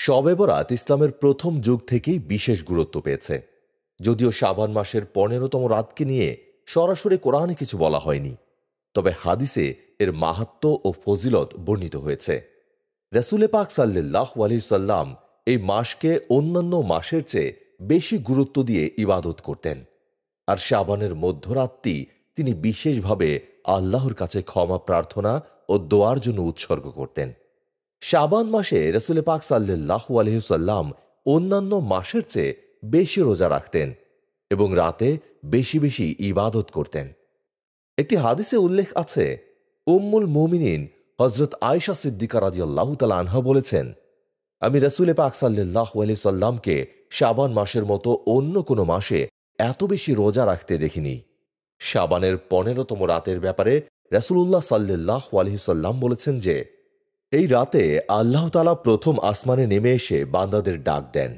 শবে বরাত ইসলামের প্রথম যুগ থেকেই বিশেষ গুরুত্ব পেয়েছে। যদিও শাবান মাসের ১৫তম রাতকে নিয়ে সরাসরি কোরআনে কিছু বলা হয়নি, তবে হাদিসে এর মাহাত্ম্য ও ফজিলত বর্ণিত হয়েছে। রাসূলে পাক সাল্লাল্লাহু আলাইহি সাল্লাম এই মাসকে অন্যান্য মাসের চেয়ে বেশি গুরুত্ব দিয়ে ইবাদত করতেন, আর শাবানের মধ্যরাতটি তিনি বিশেষভাবে আল্লাহর কাছে ক্ষমা প্রার্থনা ও দোয়ার জন্য উৎসর্গ করতেন। শাবান মাসে রাসূলে পাক সাল্লাল্লাহু আলাইহি সাল্লাম অন্যান্য মাসের চেয়ে বেশি রোজা রাখতেন এবং রাতে বেশি বেশি ইবাদত করতেন। একটি হাদিসে উল্লেখ আছে, উম্মুল মুমিনিন হযরত আয়েশা সিদ্দিকা রাদিয়াল্লাহু তাআলা আনহা বলেছেন, আমি রাসূলে পাক সাল্লাল্লাহু আলাইহি সাল্লামকে শাবান মাসের মতো অন্য কোনো মাসে এত বেশি রোজা রাখতে দেখিনি। শাবানের ১৫তম রাতের ব্যাপারে রাসূলুল্লাহ সাল্লাল্লাহু আলাইহি সাল্লাম বলেছেন যে, এই রাতে আল্লাহ তাআলা প্রথম আসমানে নেমে এসে বান্দাদের ডাক দেন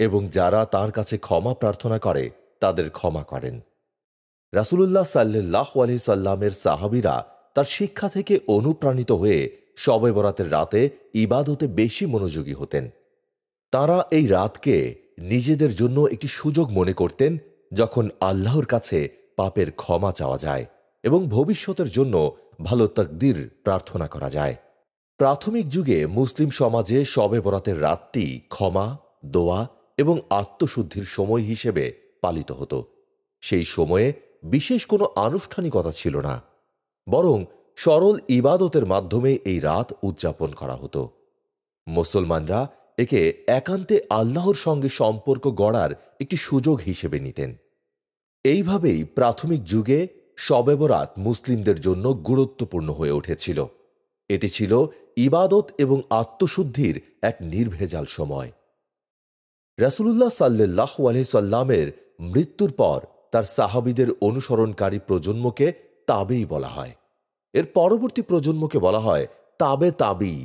এবং যারা তার কাছে ক্ষমা প্রার্থনা করে তাদের ক্ষমা করেন। রাসূলুল্লাহ সাল্লাল্লাহু আলাইহি সাল্লামের সাহাবীরা তার শিক্ষা থেকে অনুপ্রাণিত হয়ে শবে বরাতের রাতে ইবাদতে বেশি মনোযোগী হতেন। তারা এই রাতকে নিজেদের জন্য একটি সুযোগ মনে করতেন, যখন আল্লাহর কাছে পাপের ক্ষমা চাওয়া যায় এবং ভবিষ্যতের জন্য ভালো তাকদীর প্রার্থনা করা যায়। প্রাথমিক যুগে মুসলিম সমাজে শবে বরাতের রাতটি ক্ষমা, দোয়া এবং আত্মশুদ্ধির সময় হিসেবে পালিত হতো। সেই সময়ে বিশেষ কোনো আনুষ্ঠানিকতা ছিল না, বরং সরল ইবাদতের মাধ্যমে এই রাত উদযাপন করা হতো। মুসলমানরা একে একান্তে আল্লাহর সঙ্গে সম্পর্ক গড়ার একটি সুযোগ হিসেবে নিতেন। এইভাবেই প্রাথমিক যুগে শবে বরাত মুসলিমদের জন্য গুরুত্বপূর্ণ হয়ে উঠেছিল। এটি ছিল ইবাদত এবং আত্মশুদ্ধির এক নির্ভেজাল সময়। রাসূলুল্লাহ সাল্লাল্লাহু আলাইহি সাল্লামের মৃত্যুর পর তার সাহাবীদের অনুসরণকারী প্রজন্মকে তাবেঈ বলা হয়। এর পরবর্তী প্রজন্মকে বলা হয় তাবে তাবেঈ।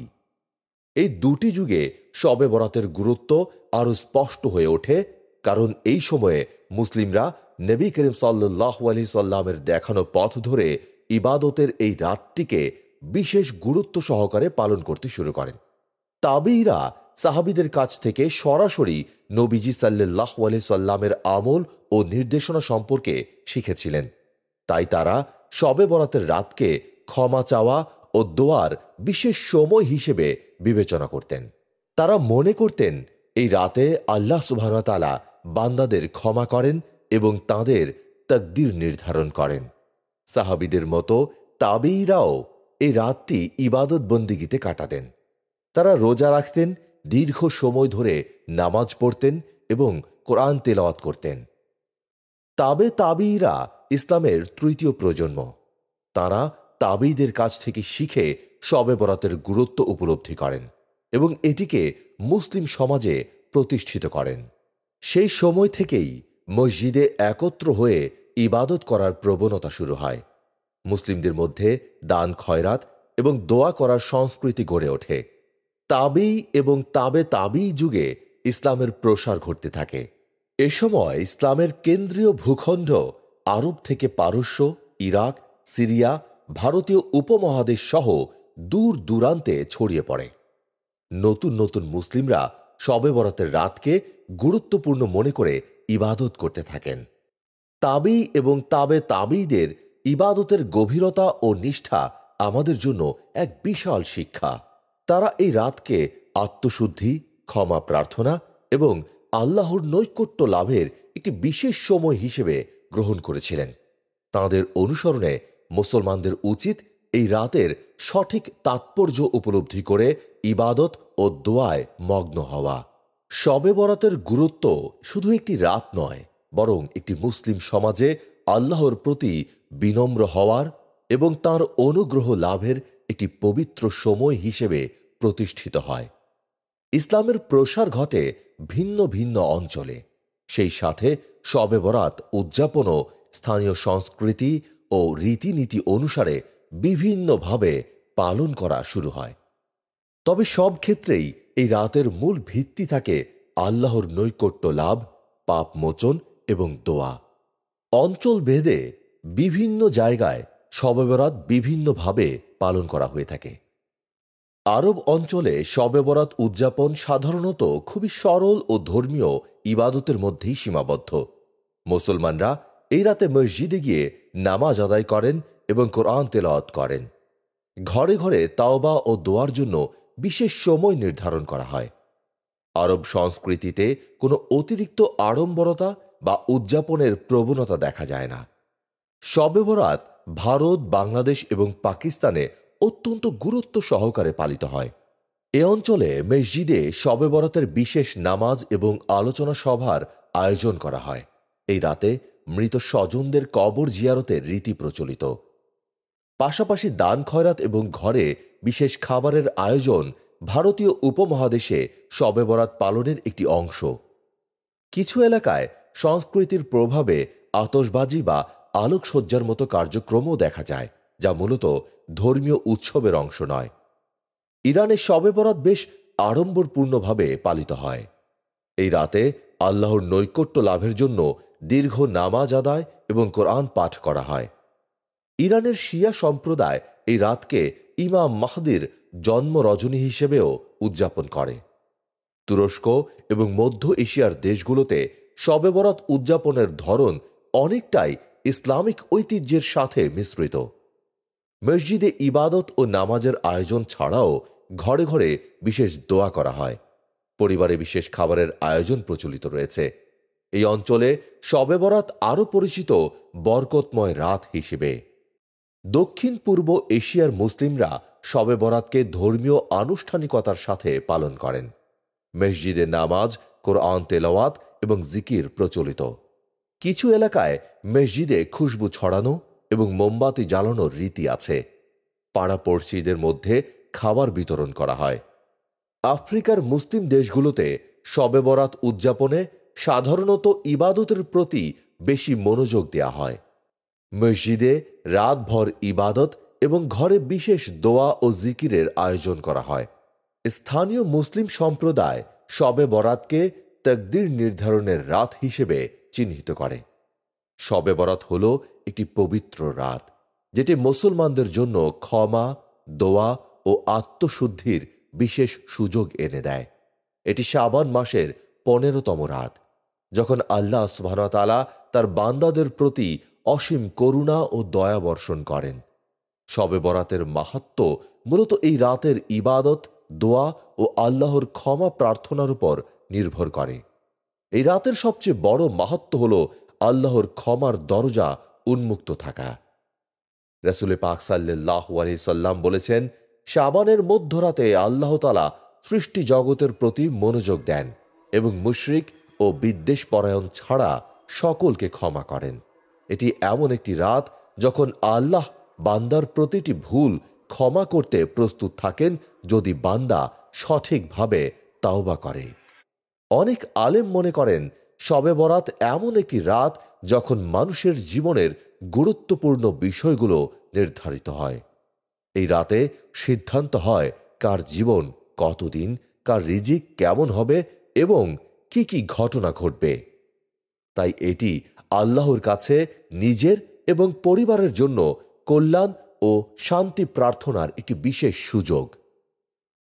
এই দুটি যুগে শবে বরাতের গুরুত্ব আরও স্পষ্ট হয়ে ওঠে, কারণ এই সময়ে মুসলিমরা নবী করিম সাল্লাল্লাহু আলাইহি সাল্লামের দেখানো পথ ধরে ইবাদতের এই রাতটিকে বিশেষ গুরুত্ব সহকারে পালন করতে শুরু করেন। তাবেঈরা সাহাবীদের কাছ থেকে সরাসরি নবীজি সাল্লাল্লাহু আলাইহি সাল্লামের আমল ও নির্দেশনা সম্পর্কে শিখেছিলেন। তাই তারা শবে বরাতের রাতকে ক্ষমা চাওয়া ও দোয়ার বিশেষ সময় হিসেবে বিবেচনা করতেন। তারা মনে করতেন এই রাতে আল্লাহ সুবহানাহু ওয়া তাআলা বান্দাদের ক্ষমা করেন এবং তাদের তাকদীর নির্ধারণ করেন। সাহাবীদের মতো তাবেঈরাও এই রাতটি ইবাদত বন্দিগিতে কাটাতেন। তারা রোজা রাখতেন, দীর্ঘ সময় ধরে নামাজ পড়তেন এবং কোরআন তেলাওয়াত করতেন। তাবেঈরা ইসলামের তৃতীয় প্রজন্ম। তারা তাবেঈদের কাছ থেকে শিখে শবে বরাতের গুরুত্ব উপলব্ধি করেন এবং এটিকে মুসলিম সমাজে প্রতিষ্ঠিত করেন। সেই সময় থেকেই মসজিদে একত্র হয়ে ইবাদত করার প্রবণতা শুরু হয়। মুসলিমদের মধ্যে দান খয়রাত এবং দোয়া করার সংস্কৃতি গড়ে ওঠে। তাবেঈ এবং তাবেঈ যুগে ইসলামের প্রসার ঘটতে থাকে। এ সময় ইসলামের কেন্দ্রীয় ভূখণ্ড আরব থেকে পারস্য, ইরাক, সিরিয়া, ভারতীয় উপমহাদেশ সহ দূর দূরান্তে ছড়িয়ে পড়ে। নতুন নতুন মুসলিমরা শবে বরাতের রাতকে গুরুত্বপূর্ণ মনে করে ইবাদত করতে থাকেন। তাবেঈ এবং তাবেঈদের ইবাদতের গভীরতা ও নিষ্ঠা আমাদের জন্য এক বিশাল শিক্ষা। তারা এই রাতকে আত্মশুদ্ধি, ক্ষমা প্রার্থনা এবং আল্লাহর নৈকট্য লাভের একটি বিশেষ সময় হিসেবে গ্রহণ করেছিলেন। তাঁদের অনুসরণে মুসলমানদের উচিত এই রাতের সঠিক তাৎপর্য উপলব্ধি করে ইবাদত ও দোয়ায় মগ্ন হওয়া। শবে বরাতের গুরুত্ব শুধু একটি রাত নয়, বরং একটি মুসলিম সমাজে আল্লাহর প্রতি বিনম্র হওয়ার এবং তাঁর অনুগ্রহ লাভের একটি পবিত্র সময় হিসেবে প্রতিষ্ঠিত হয়। ইসলামের প্রসার ঘটে ভিন্ন ভিন্ন অঞ্চলে। সেই সাথে শবে বরাত উদযাপনও স্থানীয় সংস্কৃতি ও রীতিনীতি অনুসারে বিভিন্নভাবে পালন করা শুরু হয়। তবে সব ক্ষেত্রেই এই রাতের মূল ভিত্তি থাকে আল্লাহর নৈকট্য লাভ, পাপ মোচন এবং দোয়া। অঞ্চল ভেদে বিভিন্ন জায়গায় শবে বরাত বিভিন্নভাবে পালন করা হয়ে থাকে। আরব অঞ্চলে শবে বরাত উদযাপন সাধারণত খুবই সরল ও ধর্মীয় ইবাদতের মধ্যেই সীমাবদ্ধ। মুসলমানরা এই রাতে মসজিদে গিয়ে নামাজ আদায় করেন এবং কোরআন তেলাওয়াত করেন। ঘরে ঘরে তাওবা ও দোয়ার জন্য বিশেষ সময় নির্ধারণ করা হয়। আরব সংস্কৃতিতে কোনো অতিরিক্ত আড়ম্বরতা বা উদযাপনের প্রবণতা দেখা যায় না। শবে বরাত ভারত, বাংলাদেশ এবং পাকিস্তানে অত্যন্ত গুরুত্ব সহকারে পালিত হয়। এ অঞ্চলে মসজিদে শবে বরাতের বিশেষ নামাজ এবং আলোচনা সভার আয়োজন করা হয়। এই রাতে মৃত স্বজনদের কবর জিয়ারতের রীতি প্রচলিত। পাশাপাশি দান খয়রাত এবং ঘরে বিশেষ খাবারের আয়োজন ভারতীয় উপমহাদেশে শবে বরাত পালনের একটি অংশ। কিছু এলাকায় সংস্কৃতির প্রভাবে আতশবাজি বা আলোকসজ্জার মতো কার্যক্রমও দেখা যায়, যা মূলত ধর্মীয় উৎসবের অংশ নয়। ইরানে শবে বরাত বেশ আড়ম্বরপূর্ণভাবে পালিত হয়। এই রাতে আল্লাহর নৈকট্য লাভের জন্য দীর্ঘ নামাজ আদায় এবং কোরআন পাঠ করা হয়। ইরানের শিয়া সম্প্রদায় এই রাতকে ইমাম মাহদির জন্ম রজনী হিসেবেও উদযাপন করে। তুরস্ক এবং মধ্য এশিয়ার দেশগুলোতে শবে বরাত উদযাপনের ধরন অনেকটাই ইসলামিক ঐতিহ্যের সাথে মিশ্রিত। মসজিদে ইবাদত ও নামাজের আয়োজন ছাড়াও ঘরে ঘরে বিশেষ দোয়া করা হয়। পরিবারে বিশেষ খাবারের আয়োজন প্রচলিত রয়েছে। এই অঞ্চলে শবে বরাত আরও পরিচিত বরকতময় রাত হিসেবে। দক্ষিণ পূর্ব এশিয়ার মুসলিমরা শবে বরাতকে ধর্মীয় আনুষ্ঠানিকতার সাথে পালন করেন। মসজিদে নামাজ, কোরআন তেলাওয়াত এবং জিকির প্রচলিত। কিছু এলাকায় মসজিদে খুশবু ছড়ানো এবং মোমবাতি জ্বালানোর রীতি আছে। পাড়াপড়শিদের মধ্যে খাবার বিতরণ করা হয়। আফ্রিকার মুসলিম দেশগুলোতে শবে বরাত উদযাপনে সাধারণত ইবাদতের প্রতি বেশি মনোযোগ দেওয়া হয়। মসজিদে রাতভর ইবাদত এবং ঘরে বিশেষ দোয়া ও জিকিরের আয়োজন করা হয়। স্থানীয় মুসলিম সম্প্রদায় শবে বরাতকে তাকদীর নির্ধারণের রাত হিসেবে চিহ্নিত করে। শবে বরাত হল একটি পবিত্র রাত, যেটি মুসলমানদের জন্য ক্ষমা, দোয়া ও আত্মশুদ্ধির বিশেষ সুযোগ এনে দেয়। এটি শাবান মাসের 15তম রাত, যখন আল্লাহ সুবহানাহু ওয়া তাআলা তার বান্দাদের প্রতি অসীম করুণা ও দয়া বর্ষণ করেন। শবে বরাতের মাহাত্ম্য মূলত এই রাতের ইবাদত, দোয়া ও আল্লাহর ক্ষমা প্রার্থনার উপর নির্ভর করে। এই রাতের সবচেয়ে বড় মাহাত্ম্য হল আল্লাহর ক্ষমার দরজা উন্মুক্ত থাকা। রাসূল পাক সাল্লাল্লাহু আলাইহি সাল্লাম বলেছেন, শাবানের মধ্যরাতে আল্লাহ তাআলা সৃষ্টি জগতের প্রতি মনোযোগ দেন এবং মুশরিক ও বিদ্বেষপরায়ণ ছাড়া সকলকে ক্ষমা করেন। এটি এমন একটি রাত যখন আল্লাহ বান্দার প্রতিটি ভুল ক্ষমা করতে প্রস্তুত থাকেন, যদি বান্দা সঠিকভাবে তাওবা করে। অনেক আলেম মনে করেন শবে বরাত এমন একটি রাত যখন মানুষের জীবনের গুরুত্বপূর্ণ বিষয়গুলো নির্ধারিত হয়। এই রাতে সিদ্ধান্ত হয় কার জীবন কতদিন, কার রিজিক কেমন হবে এবং কি কি ঘটনা ঘটবে। তাই এটি আল্লাহর কাছে নিজের এবং পরিবারের জন্য কল্যাণ ও শান্তি প্রার্থনার একটি বিশেষ সুযোগ।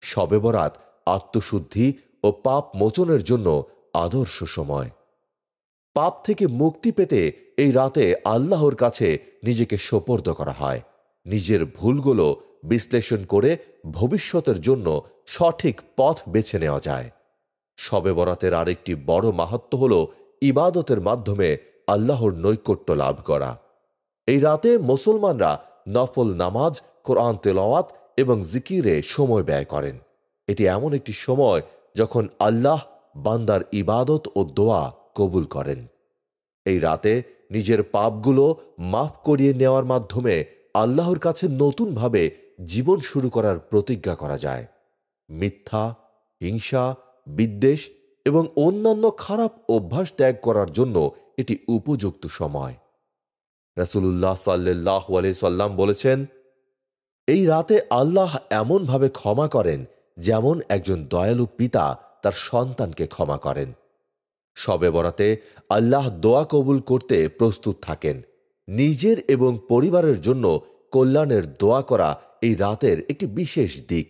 শবে বরাত আত্মশুদ্ধি ও পাপ মোচনের জন্য আদর্শ সময়। পাপ থেকে মুক্তি পেতে এই রাতে আল্লাহর কাছে নিজেকে সোপর্দ করা হয়। নিজের ভুলগুলো বিশ্লেষণ করে ভবিষ্যতের জন্য সঠিক পথ বেছে নেওয়া যায়। শবে বরাতের আরেকটি বড় মাহাত্ম্য হল ইবাদতের মাধ্যমে আল্লাহর নৈকট্য লাভ করা। এই রাতে মুসলমানরা নফল নামাজ, কোরআন তেলাওয়াত এবং জিকিরে সময় ব্যয় করেন। এটি এমন একটি সময় যখন আল্লাহ বান্দার ইবাদত ও দোয়া কবুল করেন। এই রাতে নিজের পাপগুলো মাফ করিয়ে নেওয়ার মাধ্যমে আল্লাহর কাছে নতুনভাবে জীবন শুরু করার প্রতিজ্ঞা করা যায়। মিথ্যা, হিংসা, বিদ্বেষ এবং অন্যান্য খারাপ অভ্যাস ত্যাগ করার জন্য এটি উপযুক্ত সময়। রাসূলুল্লাহ সাল্লাল্লাহু আলাইহি সাল্লাম বলেছেন, এই রাতে আল্লাহ এমনভাবে ক্ষমা করেন যেমন একজন দয়ালু পিতা তার সন্তানকে ক্ষমা করেন। শবে বরাতে আল্লাহ দোয়া কবুল করতে প্রস্তুত থাকেন। নিজের এবং পরিবারের জন্য কল্যাণের দোয়া করা এই রাতের একটি বিশেষ দিক।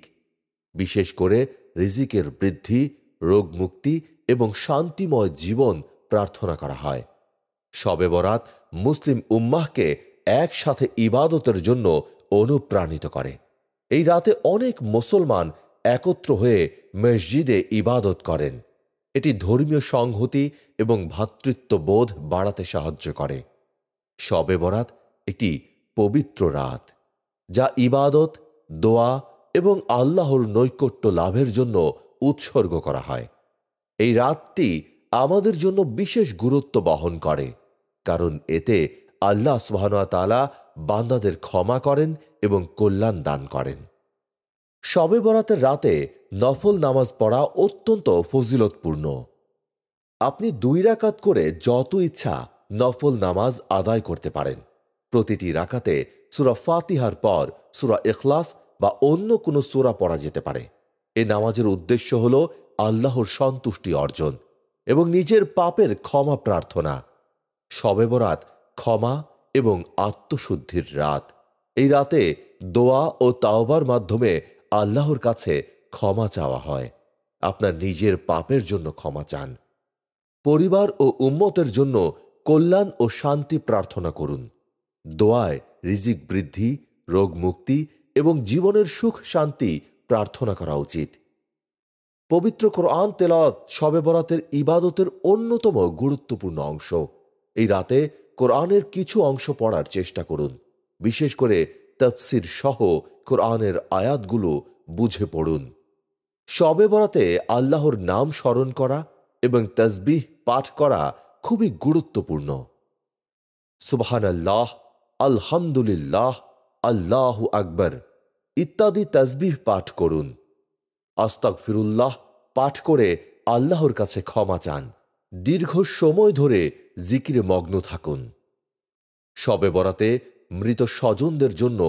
বিশেষ করে রিজিকের বৃদ্ধি, রোগ মুক্তি এবং শান্তিময় জীবন প্রার্থনা করা হয়। শবে বরাত মুসলিম উম্মাহকে একসাথে ইবাদতের জন্য অনুপ্রাণিত করে। এই রাতে অনেক মুসলমান একত্র হয়ে মসজিদে ইবাদত করেন। এটি ধর্মীয় সংহতি এবং ভ্রাতৃত্ববোধ বাড়াতে সাহায্য করে। শবে বরাত একটি পবিত্র রাত, যা ইবাদত, দোয়া এবং আল্লাহর নৈকট্য লাভের জন্য উৎসর্গ করা হয়। এই রাতটি আমাদের জন্য বিশেষ গুরুত্ব বহন করে, কারণ এতে আল্লাহ সুবহানাহু ওয়া তাআলা বান্দাদের ক্ষমা করেন এবং কল্যাণ দান করেন। শবে বরাতের রাতে নফল নামাজ পড়া অত্যন্ত ফজিলতপূর্ণ। আপনি 2 রাকাত করে যত ইচ্ছা নফল নামাজ আদায় করতে পারেন। প্রতিটি রাকাতে সূরা ফাতিহার পর সূরা ইখলাস বা অন্য কোনো সূরা পড়া যেতে পারে। এই নামাজের উদ্দেশ্য হল আল্লাহর সন্তুষ্টি অর্জন এবং নিজের পাপের ক্ষমা প্রার্থনা। শবে বরাত ক্ষমা এবং আত্মশুদ্ধির রাত। এই রাতে দোয়া ও তাওবার মাধ্যমে আল্লাহর কাছে ক্ষমা চাওয়া হয়। আপনার নিজের পাপের জন্য ক্ষমা চান। পরিবার ও উম্মতের জন্য কল্যাণ ও শান্তি প্রার্থনা করুন। দোয়ায় রিজিক বৃদ্ধি, রোগ মুক্তি এবং জীবনের সুখ শান্তি প্রার্থনা করা উচিত। পবিত্র কোরআন তেলাওয়াত শবে বরাতের ইবাদতের অন্যতম গুরুত্বপূর্ণ অংশ। এই রাতে কোরআনের কিছু অংশ পড়ার চেষ্টা করুন। বিশেষ করে তাফসির সহ কোরআনের আয়াতগুলো বুঝে পড়ুন। শবে বরাতে আল্লাহর নাম স্মরণ করা এবং তাসবিহ পাঠ করা খুবই গুরুত্বপূর্ণ। সুবহানাল্লাহ, আলহামদুলিল্লাহ, আল্লাহু আকবার ইত্যাদি তাসবিহ পাঠ করুন। আস্তাগফিরুল্লাহ পাঠ করে আল্লাহর কাছে ক্ষমা চান। দীর্ঘ সময় ধরে জিকিরে মগ্ন থাকুন। শবে বরাতে মৃত স্বজনদের জন্য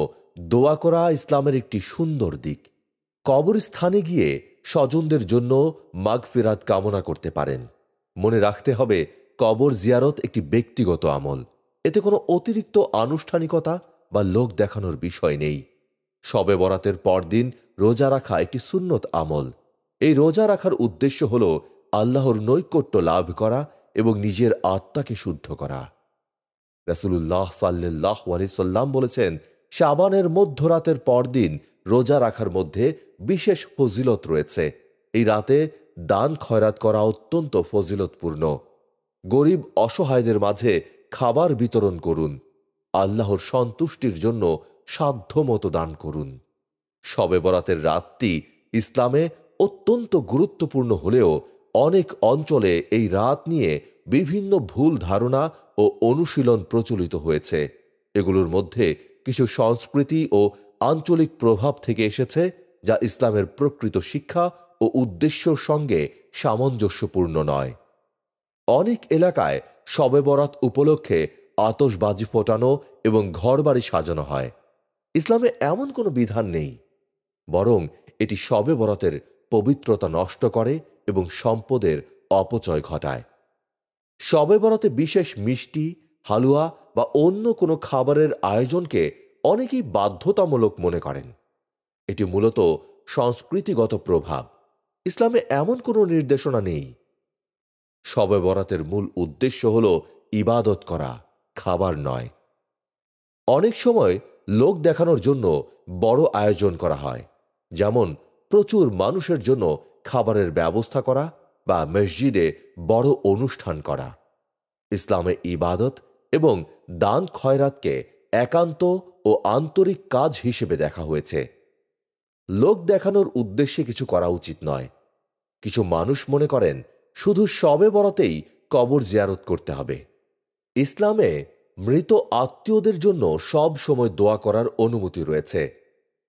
দোয়া করা ইসলামের একটি সুন্দর দিক। কবরস্থানে গিয়ে স্বজনদের জন্য মাগফিরাত কামনা করতে পারেন। মনে রাখতে হবে, কবর জিয়ারত একটি ব্যক্তিগত আমল। এতে কোনো অতিরিক্ত আনুষ্ঠানিকতা বা লোক দেখানোর বিষয় নেই। শবে বরাতের পরদিন রোজা রাখা একটি সুন্নত আমল। এই রোজা রাখার উদ্দেশ্য হল আল্লাহর নৈকট্য লাভ করা এবং নিজের আত্মাকে শুদ্ধ করা। রাসূলুল্লাহ সাল্লাল্লাহু আলাইহি সাল্লাম বলেছেন, শাবানের মধ্যরাতের পরদিন রোজা রাখার মধ্যে বিশেষ ফজিলত রয়েছে। এই রাতে দান খয়রাত করা অত্যন্ত ফজিলতপূর্ণ। গরিব অসহায়দের মাঝে খাবার বিতরণ করুন। আল্লাহর সন্তুষ্টির জন্য সাধ্যমতো দান করুন। শবে বরাতের রাতটি ইসলামে অত্যন্ত গুরুত্বপূর্ণ হলেও অনেক অঞ্চলে এই রাত নিয়ে বিভিন্ন ভুল ধারণা ও অনুশীলন প্রচলিত হয়েছে। এগুলোর মধ্যে কিছু সংস্কৃতি ও আঞ্চলিক প্রভাব থেকে এসেছে, যা ইসলামের প্রকৃত শিক্ষা ও উদ্দেশ্যর সঙ্গে সামঞ্জস্যপূর্ণ নয়। অনেক এলাকায় শবে বরাত উপলক্ষে আতশবাজি ফোটানো এবং ঘরবাড়ি সাজানো হয়। ইসলামে এমন কোনো বিধান নেই, বরং এটি শবে বরাতের পবিত্রতা নষ্ট করে এবং সম্পদের অপচয় ঘটায়। শবে বরাতে বিশেষ মিষ্টি, হালুয়া বা অন্য কোনো খাবারের আয়োজনকে অনেকেই বাধ্যতামূলক মনে করেন। এটি মূলত সংস্কৃতিগত প্রভাব। ইসলামে এমন কোনো নির্দেশনা নেই। শবে বরাতের মূল উদ্দেশ্য হল ইবাদত করা, খাবার নয়। অনেক সময় লোক দেখানোর জন্য বড় আয়োজন করা হয়, যেমন প্রচুর মানুষের জন্য খাবারের ব্যবস্থা করা বা মসজিদে বড় অনুষ্ঠান করা। ইসলামে ইবাদত এবং দান খয়রাতকে একান্ত ও আন্তরিক কাজ হিসেবে দেখা হয়েছে। লোক দেখানোর উদ্দেশ্যে কিছু করা উচিত নয়। কিছু মানুষ মনে করেন শুধু শবে বরাতেই কবর জিয়ারত করতে হবে। ইসলামে মৃত আত্মীয়দের জন্য সব সময় দোয়া করার অনুমতি রয়েছে।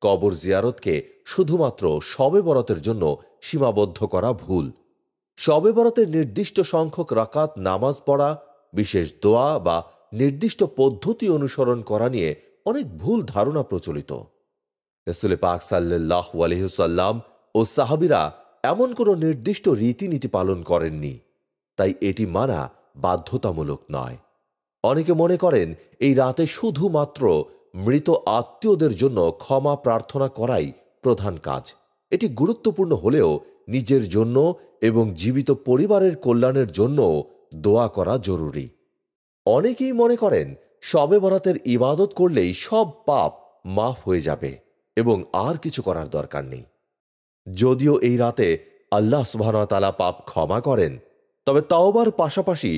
কবর জিয়ারতকে শুধুমাত্র শবে বরাতের জন্য সীমাবদ্ধ করা ভুল। শবে বরাতের নির্দিষ্ট সংখ্যক রাকাত নামাজ পড়া, বিশেষ দোয়া বা নির্দিষ্ট পদ্ধতি অনুসরণ করা নিয়ে অনেক ভুল ধারণা প্রচলিত। রাসূল পাক সাল্লাল্লাহু আলাইহি ওয়াসাল্লাম ও সাহাবীরা এমন কোনো নির্দিষ্ট রীতিনীতি পালন করেননি, তাই এটি মানা বাধ্যতামূলক নয়। অনেকে মনে করেন এই রাতে শুধুমাত্র মৃত আত্মীয়দের জন্য ক্ষমা প্রার্থনা করাই প্রধান কাজ। এটি গুরুত্বপূর্ণ হলেও নিজের জন্য এবং জীবিত পরিবারের কল্যাণের জন্য দোয়া করা জরুরি। অনেকেই মনে করেন শবে বরাতের ইবাদত করলেই সব পাপ মাফ হয়ে যাবে এবং আর কিছু করার দরকার নেই। যদিও এই রাতে আল্লাহ সুবহানাহু ওয়া তাআলা পাপ ক্ষমা করেন, তবে তাওবার পাশাপাশি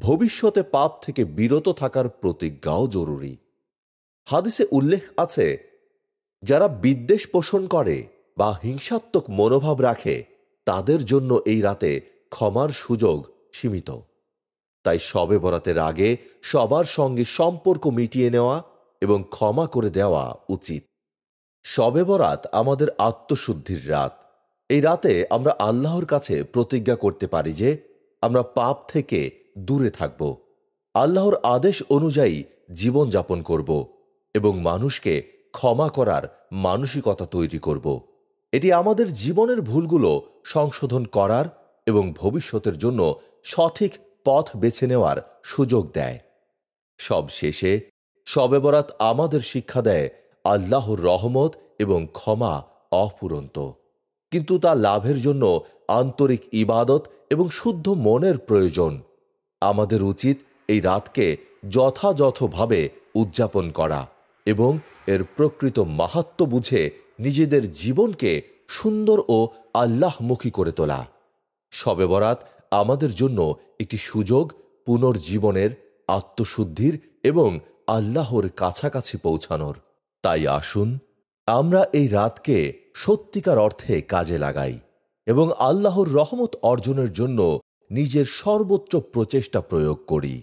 ভবিষ্যতে পাপ থেকে বিরত থাকার প্রতিজ্ঞাও জরুরি। হাদিসে উল্লেখ আছে, যারা বিদ্বেষ পোষণ করে বা হিংসাত্মক মনোভাব রাখে তাদের জন্য এই রাতে ক্ষমার সুযোগ সীমিত। তাই শবে বরাতের আগে সবার সঙ্গে সম্পর্ক মিটিয়ে নেওয়া এবং ক্ষমা করে দেওয়া উচিত। শবে বরাত আমাদের আত্মশুদ্ধির রাত। এই রাতে আমরা আল্লাহর কাছে প্রতিজ্ঞা করতে পারি যে আমরা পাপ থেকে দূরে থাকব, আল্লাহর আদেশ অনুযায়ী জীবনযাপন করব এবং মানুষকে ক্ষমা করার মানসিকতা তৈরি করব। এটি আমাদের জীবনের ভুলগুলো সংশোধন করার এবং ভবিষ্যতের জন্য সঠিক পথ বেছে নেওয়ার সুযোগ দেয়। সব শেষে শবে বরাত আমাদের শিক্ষা দেয় আল্লাহর রহমত এবং ক্ষমা অফুরন্ত, কিন্তু তা লাভের জন্য আন্তরিক ইবাদত এবং শুদ্ধ মনের প্রয়োজন। আমাদের উচিত এই রাতকে যথাযথভাবে উদযাপন করা এবং এর প্রকৃত মাহাত্ম্য বুঝে নিজেদের জীবনকে সুন্দর ও আল্লাহমুখী করে তোলা। শবে বরাত আমাদের জন্য একটি সুযোগ পুনর্জীবনের, আত্মশুদ্ধির এবং আল্লাহর কাছাকাছি পৌঁছানোর। তাই আসুন আমরা এই রাতকে সত্যিকার অর্থে কাজে লাগাই এবং আল্লাহর রহমত অর্জনের জন্য নিজের সর্বোচ্চ প্রচেষ্টা প্রয়োগ করি।